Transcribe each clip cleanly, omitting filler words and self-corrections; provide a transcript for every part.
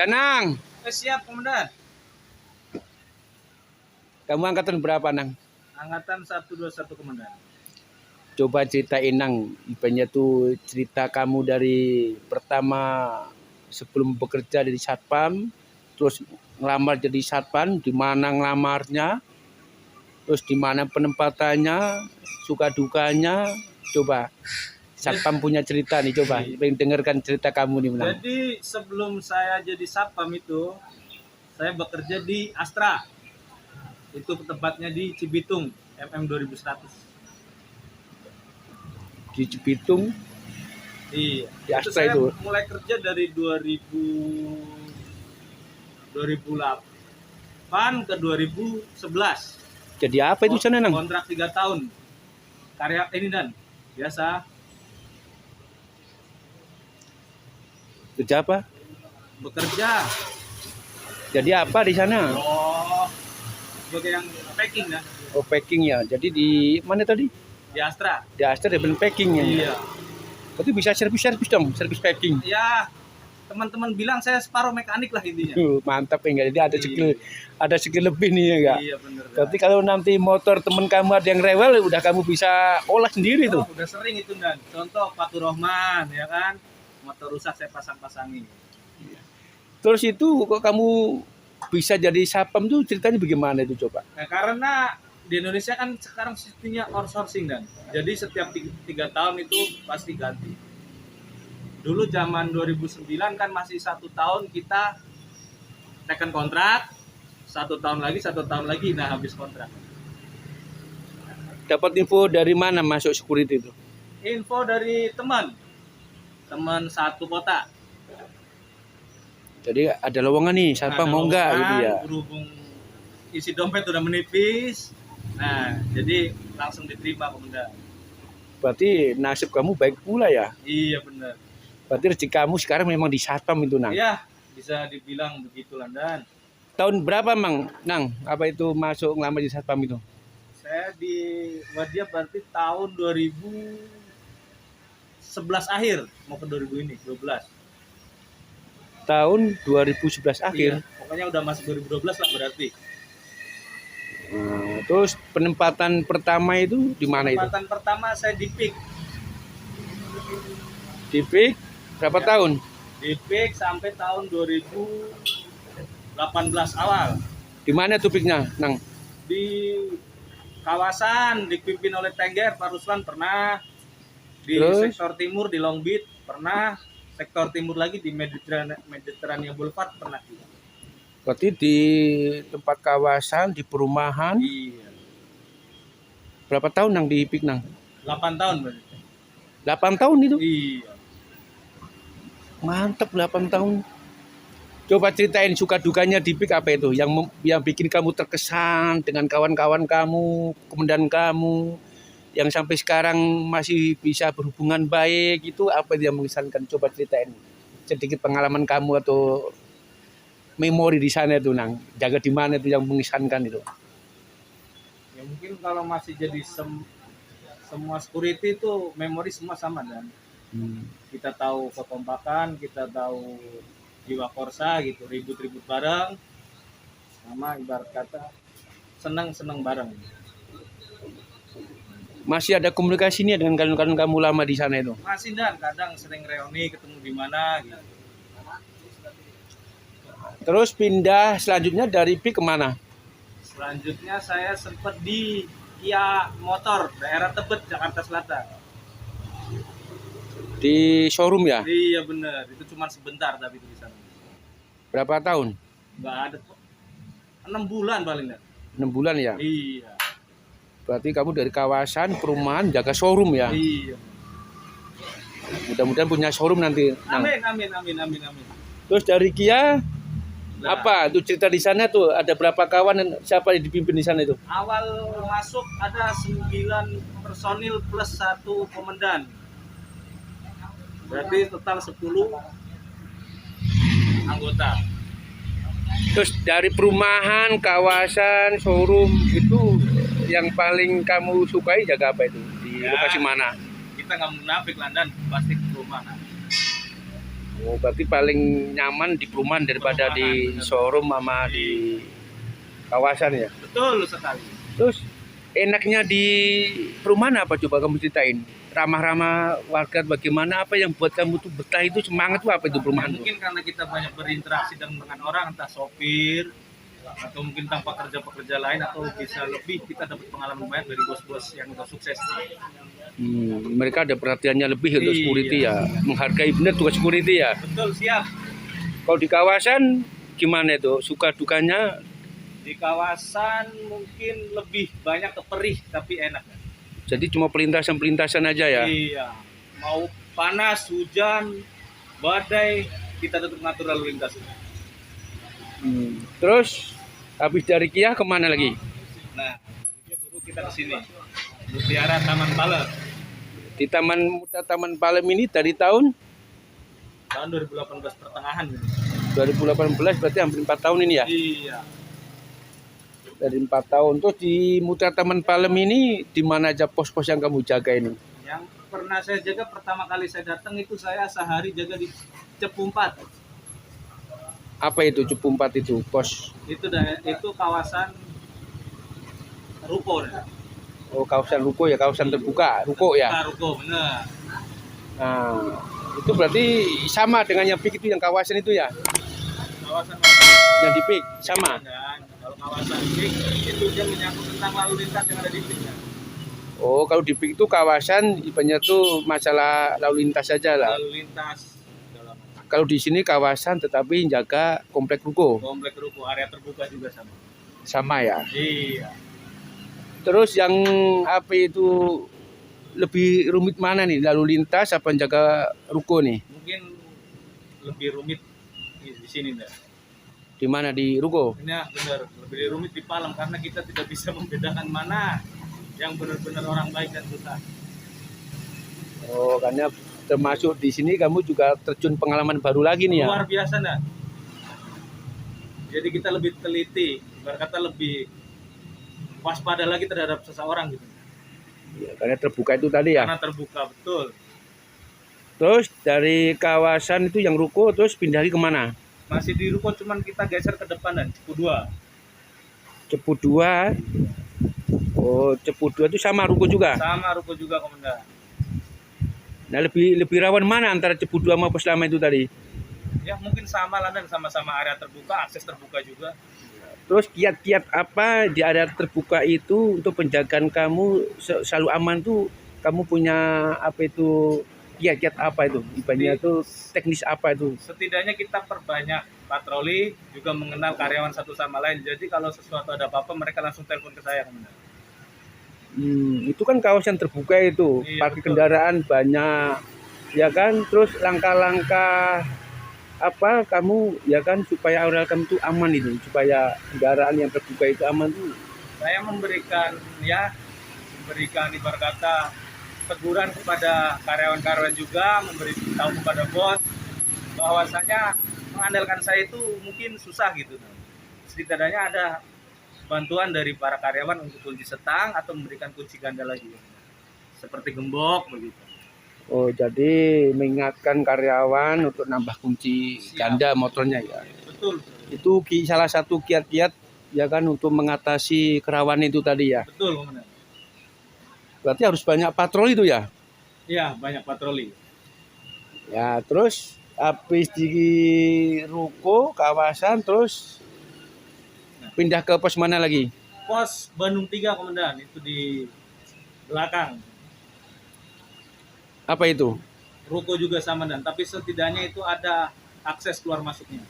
Danang, Siap, Komandan. kamu angkatan berapa, Nang? Angkatan 121, Komandan. Coba ceritain, Nang. Ibaratnya tuh cerita kamu dari pertama sebelum bekerja dari satpam, terus ngelamar jadi satpam, di mana ngelamarnya, terus di mana penempatannya, suka dukanya. Coba satpam punya cerita nih, coba pengen dengarkan cerita kamu nih, Nang. Jadi sebelum saya jadi satpam itu, saya bekerja di Astra. Itu tempatnya di Cibitung, MM 2100. Di Cibitung, Iya. di Astra Saya itu. mulai kerja dari 2008 ke 2011. Jadi apa itu sana, Nang? Kontrak 3 tahun. Karya ini dan biasa Kerja apa? bekerja. Jadi apa di sana? Oh, sebagai yang packing ya Oh, packing ya. Jadi di mana tadi? di Astra. Di Astra ada packing ya. Iya. Berarti bisa servis dong, servis packing. Ya, teman-teman bilang saya separuh mekanik lah intinya. Mantap enggak? Jadi ada skill lebih nih ya enggak? Iya benar. Berarti kalau nanti motor teman kamu ada yang rewel, udah kamu bisa olah sendiri tuh. Udah sering itu dan contoh Fatur Rahman ya kan, motor rusak saya pasang-pasangin. Terus itu kok kamu bisa jadi satpam tuh ceritanya bagaimana itu coba? Nah, karena di Indonesia kan sekarang sistemnya outsourcing dan jadi setiap 3 tahun itu pasti ganti. Dulu zaman 2009 kan masih 1 tahun kita tekan kontrak, 1 tahun lagi, nah habis kontrak. Dapat info dari mana masuk security itu? Info dari teman satu kota. Jadi ada lowongan nih, satpam mau nggak gitu ya? Berhubung isi dompet udah menipis, nah jadi langsung diterima Komandan. Berarti nasib kamu baik pula ya? Iya benar. Berarti rezeki kamu sekarang memang di satpam itu, Nang. Iya, bisa dibilang begitu Landan. Tahun berapa, Mang? Nang, apa itu masuk ngelamar di satpam itu? Saya di Wadia berarti tahun 2011 akhir mau ke 2000 ini 12. Tahun 2011 akhir. Iya, pokoknya udah masuk 2012 lah berarti. Terus penempatan pertama itu di mana itu? Penempatan pertama saya di PIK. Di PIK berapa tahun? Di PIK sampai tahun 2018 awal. Di mana tuh PIK-nya, Nang? Di kawasan dipimpin oleh Tengger, Pak Ruslan pernah. Di Terus? sektor timur di Long Beach pernah. Sektor timur lagi di Mediterania Boulevard pernah juga. Berarti di tempat kawasan, di perumahan. Iya. Berapa tahun, Nang, di PIK, Nang? 8 tahun berarti. 8 tahun itu? Iya. Mantap, 8 tahun. Coba ceritain suka dukanya di PIK apa itu? Yang bikin kamu terkesan dengan kawan-kawan kamu, komandan kamu, yang sampai sekarang masih bisa berhubungan baik, itu apa yang mengesankan? Coba ceritain sedikit pengalaman kamu atau memori di sana itu, Nang. Jaga di mana itu yang mengesankan itu? Ya mungkin kalau masih jadi semua security itu memori semua sama dan kita tahu kekompakan, kita tahu jiwa korsa gitu, ribut-ribut bareng, sama ibarat kata senang-senang bareng. Masih ada komunikasi nih dengan kawan-kawan kamu lama di sana itu? Masih dan kadang sering reuni ketemu di mana gitu. Terus pindah selanjutnya dari PIK kemana? Selanjutnya saya sempat di Kia Motor daerah Tebet Jakarta Selatan. Di showroom ya? Iya benar, itu cuma sebentar tapi itu di sana. Berapa tahun? Nggak ada 6 bulan paling nggak. 6 bulan ya? Iya. Berarti kamu dari kawasan perumahan jaga showroom ya? Iya. Mudah-mudahan punya showroom nanti. Nang. Amin. Terus dari Kia Nah, apa? Itu cerita di sana tuh ada berapa kawan dan siapa yang dipimpin di sana itu? awal masuk ada 9 personil plus 1 komandan. Berarti total 10 anggota. Terus dari perumahan, kawasan, showroom itu yang paling kamu sukai jaga apa itu? Di Ya. lokasi mana? Kita nggak munafik Landan, pasti ke rumah. Oh, berarti paling nyaman di perumahan daripada di showroom sama di kawasan ya. Betul sekali. Terus enaknya di perumahan apa coba kamu ceritain? Ramah-ramah warga bagaimana, apa yang buat kamu tuh betah itu, semangat tuh apa itu Ya, perumahan tuh? mungkin karena kita banyak berinteraksi dengan orang, entah sopir atau mungkin tanpa pekerja lain, atau bisa lebih kita dapat pengalaman banyak dari bos-bos yang udah sukses. Mereka ada perhatiannya lebih untuk Iya. security ya, menghargai benar tugas security ya. Betul, siap. Kalau di kawasan gimana itu? Suka dukanya? Di kawasan mungkin lebih banyak ke perih tapi enak. Jadi cuma pelintasan-pelintasan aja ya. Iya. Mau panas, hujan, badai, kita tetap ngatur lalu lintas. Terus habis dari Kia kemana lagi? Nah, baru kita ke sini. Mutiara Taman Palem. Di Taman Palem ini dari tahun Tahun 2018 pertengahan. 2018, berarti hampir 4 tahun ini ya. Iya. Dari 4 tahun. Terus di Mutiara Taman Palem ini di mana aja pos-pos yang kamu jaga ini? Yang pernah saya jaga pertama kali saya datang itu saya sehari jaga di Cepu 4. Apa itu Cepu 4 itu pos? Itu kawasan ruko. Oh, kawasan ruko ya, kawasan terbuka, ruko ya. Ruko, benar. Nah, itu berarti sama dengan yang PIK itu, yang kawasan itu ya. Kawasan Yang di PIK sama. dan kalau kawasan PIK itu dia menyangkut tentang lalu lintas yang ada di PIK. Oh, kalau di PIK itu kawasan ibaratnya tuh masalah lalu lintas saja lah. Lalu lintas dalam Kalau di sini kawasan tetapi jaga komplek ruko. komplek ruko, area terbuka juga sama. Sama ya. Iya. Terus yang apa itu lebih rumit mana nih? Lalu lintas apa jaga ruko nih? Mungkin lebih rumit di sini nih. Di mana, di ruko? Ini benar lebih rumit di Palem karena kita tidak bisa membedakan mana yang benar-benar orang baik dan susah. Oh, karena termasuk di sini kamu juga terjun pengalaman baru lagi nih ya. Luar biasa nah. Jadi kita lebih teliti, berkata lebih waspada lagi terhadap seseorang gitu. Ya, karena terbuka itu tadi ya. Karena terbuka, betul. Terus dari kawasan itu yang ruko terus pindah lagi kemana? Masih di ruko, cuman kita geser ke depan dan Cepu 2. Cepu 2. Oh, Cepu 2 itu sama ruko juga. Sama ruko juga, Komandan. Nah, lebih rawan mana antara Cepu 2 sama pos lama itu tadi? Ya mungkin sama lah dan sama-sama area terbuka, akses terbuka juga. Terus kiat-kiat apa di area terbuka itu untuk penjagaan kamu selalu aman tuh, kamu punya apa itu, kiat-kiat apa itu? Ibaratnya tuh teknis apa itu? Setidaknya kita perbanyak patroli, juga mengenal karyawan satu sama lain. Jadi kalau sesuatu ada apa-apa mereka langsung telepon ke saya, Komandan. Itu kan kawasan terbuka itu, Iya, parkir betul. kendaraan banyak, ya kan? Terus langkah-langkah apa kamu ya kan supaya areal kamu tuh aman itu, supaya kendaraan yang terbuka itu aman tuh? Saya memberikan ibarat kata teguran kepada karyawan-karyawan juga, tahu kepada bos bahwasanya mengandalkan saya itu mungkin susah gitu. Setidaknya ada bantuan dari para karyawan untuk kunci setang atau memberikan kunci ganda lagi, seperti gembok begitu. Oh, jadi mengingatkan karyawan untuk nambah kunci ganda motornya ya. Betul, Itu salah satu kiat-kiat ya kan untuk mengatasi kerawanan itu tadi ya. betul, Komandan. Berarti harus banyak patroli itu ya. Iya, banyak patroli. Ya, terus habis di ruko kawasan terus pindah ke pos mana lagi? Pos Bandung 3, Komandan, itu di belakang. Apa itu? Ruko juga sama dan, tapi setidaknya itu ada akses keluar masuknya.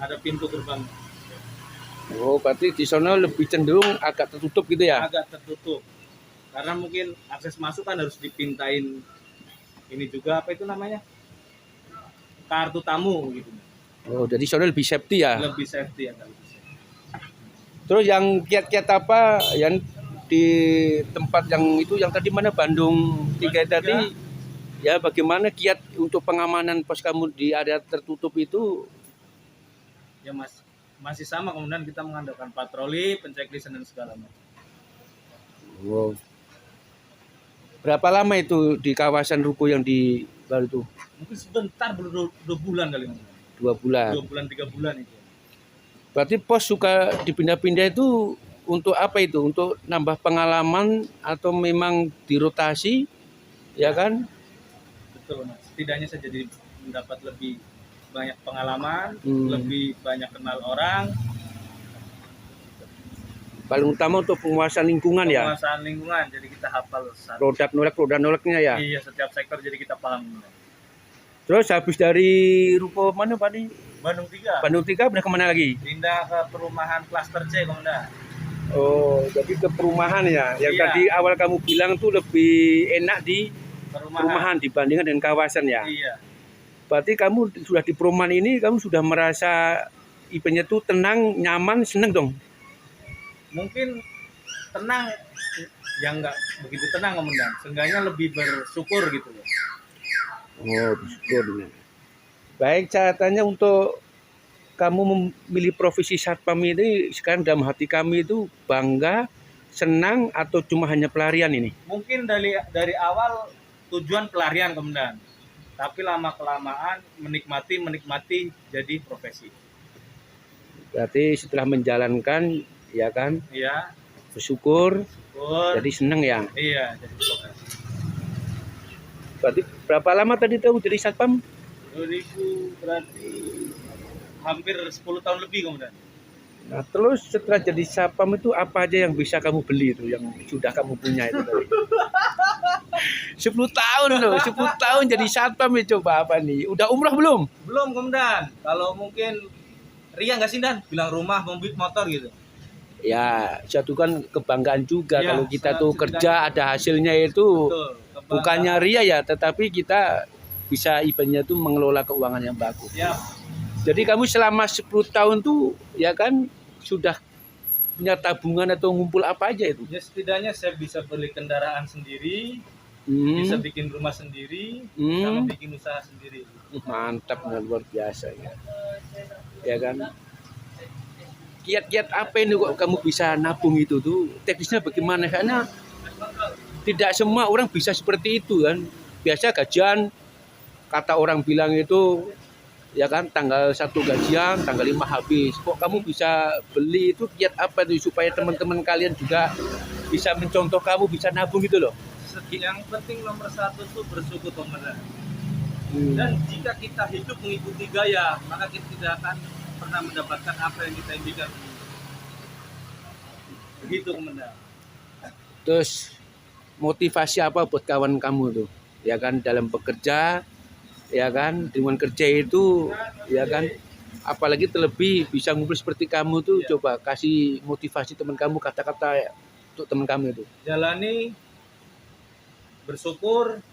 Ada pintu gerbang. Oh, berarti di sana lebih cenderung agak tertutup gitu ya? Agak tertutup. Karena mungkin akses masuk kan harus dipintain ini juga apa itu namanya? Kartu tamu gitu. Oh, jadi sana lebih safety ya? Lebih safety ya. Terus yang kiat-kiat apa yang di tempat yang itu yang tadi mana Bandung 3 tadi ya, bagaimana kiat untuk pengamanan pos kamu di area tertutup itu? Ya masih sama, kemudian kita mengandalkan patroli, penceklisan dan segala macam. Wow. Berapa lama itu di kawasan ruko yang di baru itu Mungkin sebentar, baru 2 bulan kali, Komandan. 2 bulan. 2 bulan 3 bulan itu. Berarti pos suka dipindah-pindah itu untuk apa itu? Untuk nambah pengalaman atau memang dirotasi, ya kan? Betul, Mas. Setidaknya saya jadi mendapat lebih banyak pengalaman, Hmm. lebih banyak kenal orang, Paling utama untuk penguasaan lingkungan ya. penguasaan lingkungan. Jadi kita hafal Produk noleknya ya. Iya, setiap sektor jadi kita paham. Terus habis dari Ruko mana Pak nih? Bandung 3 Bandung 3 udah kemana lagi? pindah ke perumahan klaster C, Komandan. Oh, jadi ke perumahan ya. Yang Iya. tadi awal kamu bilang tuh lebih enak di Perumahan. perumahan dibandingkan dengan kawasan ya. Iya. Berarti kamu sudah di perumahan ini, kamu sudah merasa IP-nya tuh tenang, nyaman, seneng dong. Mungkin tenang, yang nggak begitu tenang, Komandan. Seenggaknya lebih bersyukur gitu loh. Oh, bersyukur. Baik, catatannya untuk kamu memilih profesi satpam ini sekarang dalam hati kami itu bangga, senang atau cuma hanya pelarian ini? Mungkin dari awal tujuan pelarian, Komandan. Tapi lama kelamaan menikmati jadi profesi. Berarti setelah menjalankan, ya kan, Iya, bersyukur, syukur. jadi senang ya. Iya, jadi profesi. Berarti berapa lama tadi tahu jadi satpam? 2000 berarti hampir 10 tahun lebih, Komandan. Nah, terus setelah jadi satpam itu apa aja yang bisa kamu beli itu yang sudah kamu punya itu tadi? 10 tahun loh, 10 tahun jadi satpam ya, coba apa nih? Udah umroh belum? Belum, Komandan. Kalau mungkin Ria nggak sih, Dan? Bilang rumah, mobil, motor gitu. Ya, satu kan kebanggaan juga Ya, kalau kita sangat tuh setidaknya. kerja ada hasilnya itu Betul. bukannya ria ya, tetapi kita bisa ibaratnya tuh mengelola keuangan yang bagus. Ya, Jadi kamu selama 10 tahun tuh ya kan sudah punya tabungan atau ngumpul apa aja itu? ya setidaknya saya bisa beli kendaraan sendiri, Hmm, bisa bikin rumah sendiri, sama hmm, bikin usaha sendiri. mantap, luar biasa ya. Ya kan? Kiat-kiat apa ini kok kamu bisa nabung itu tuh? Teknisnya bagaimana? Karena tidak semua orang bisa seperti itu kan. Biasa gajian, kata orang bilang itu ya kan tanggal 1 gajian, tanggal 5 habis. Kok kamu bisa beli itu kiat apa tuh supaya teman-teman kalian juga bisa mencontoh kamu bisa nabung gitu loh. Yang penting nomor 1 tuh bersyukur, Komandan. Hmm. Dan jika kita hidup mengikuti gaya, maka kita tidak akan pernah mendapatkan apa yang kita impikan. Begitu, Komandan. Terus motivasi apa buat kawan kamu tuh? Ya kan dalam bekerja, ya kan dengan kerja itu, ya kan apalagi terlebih bisa ngumpul seperti kamu tuh, Ya. coba kasih motivasi teman kamu kata-kata untuk teman kamu itu. Jalani, bersyukur,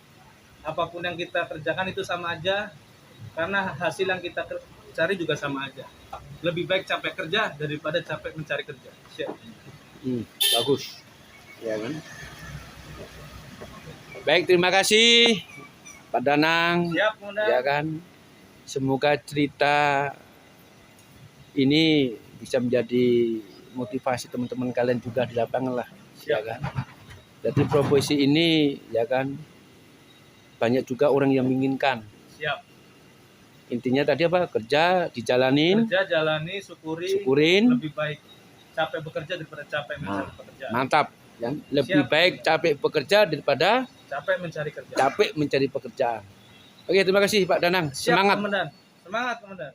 apapun yang kita kerjakan itu sama aja, karena hasil yang kita cari juga sama aja. Lebih baik capek kerja daripada capek mencari kerja. Siap. Bagus, ya kan. Baik, terima kasih Pak Danang, Siap, Komandan. ya kan. Semoga cerita ini bisa menjadi motivasi teman-teman kalian juga di lapangan lah, ya kan. Jadi profesi ini, ya kan, banyak juga orang yang menginginkan. Siap. Intinya tadi apa? Kerja, dijalanin, Kerja, jalani, syukurin, lebih baik capek bekerja daripada capek mencari pekerjaan. mantap. Ya. Lebih Siap. baik capek bekerja daripada Capek mencari kerja. capek mencari pekerjaan. Oke, terima kasih Pak Danang. Siap, Semangat. Komandan. Semangat, Komandan.